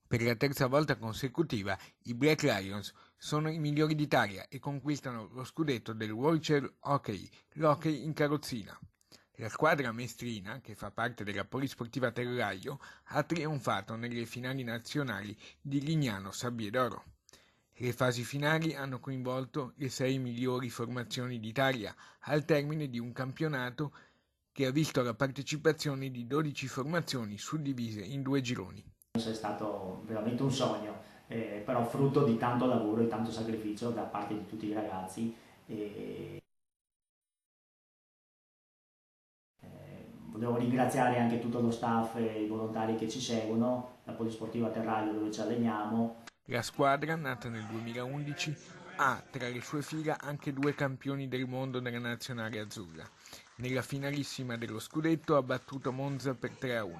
Per la terza volta consecutiva i Black Lions sono i migliori d'Italia e conquistano lo scudetto del Wheelchair Hockey, l'hockey in carrozzina. La squadra mestrina, che fa parte della Polisportiva Terraglio, ha trionfato nelle finali nazionali di Lignano Sabbie d'Oro. Le fasi finali hanno coinvolto le 6 migliori formazioni d'Italia al termine di un campionato che ha visto la partecipazione di 12 formazioni suddivise in 2 gironi. È stato veramente un sogno, però frutto di tanto lavoro e tanto sacrificio da parte di tutti i ragazzi. E, volevo ringraziare anche tutto lo staff e i volontari che ci seguono, la Polisportiva Terraglio dove ci alleniamo. La squadra, nata nel 2011, ha tra le sue fila anche 2 campioni del mondo della nazionale azzurra. Nella finalissima dello scudetto ha battuto Monza per 3-1.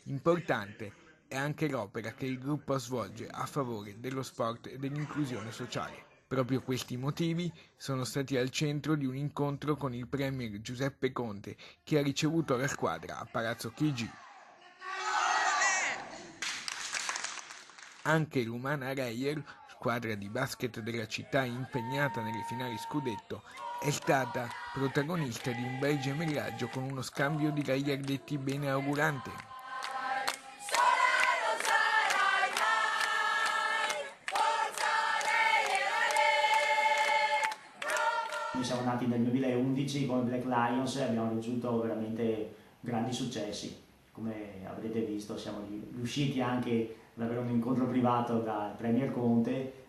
Importante è anche l'opera che il gruppo svolge a favore dello sport e dell'inclusione sociale. Proprio questi motivi sono stati al centro di un incontro con il premier Giuseppe Conte, che ha ricevuto la squadra a Palazzo Chigi. Anche l'Umana Reyer, squadra di basket della città impegnata nelle finali scudetto, è stata protagonista di un bel gemellaggio con uno scambio di gagliardetti bene augurante. Noi siamo nati nel 2011 con i Black Lions e abbiamo raggiunto veramente grandi successi. Come avrete visto siamo riusciti anche ad avere un incontro privato dal Premier Conte,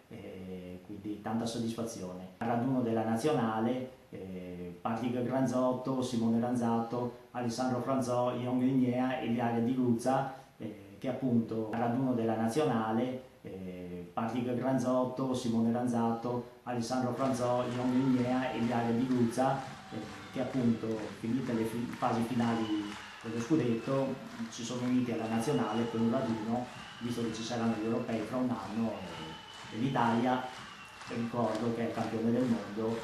quindi tanta soddisfazione. Al raduno della nazionale, Patrick Granzotto, Simone Ranzato, Alessandro Franzò, Ion Grignea e Ilaria Di Luzza, che appunto al raduno della nazionale Patrick Granzotto, Simone Ranzato, Alessandro Franzò, Ion Grignea e Ilaria Di Luzza, che appunto finite le fasi finali dello scudetto si sono uniti alla nazionale per un raduno, visto che ci saranno gli europei fra un anno e l'Italia, ricordo che è campione del mondo,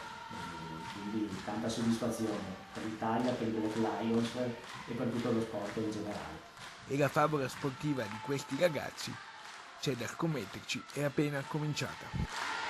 quindi tanta soddisfazione per l'Italia, per i Black Lions e per tutto lo sport in generale. E la favola sportiva di questi ragazzi, c'è da scommetterci, è appena cominciata.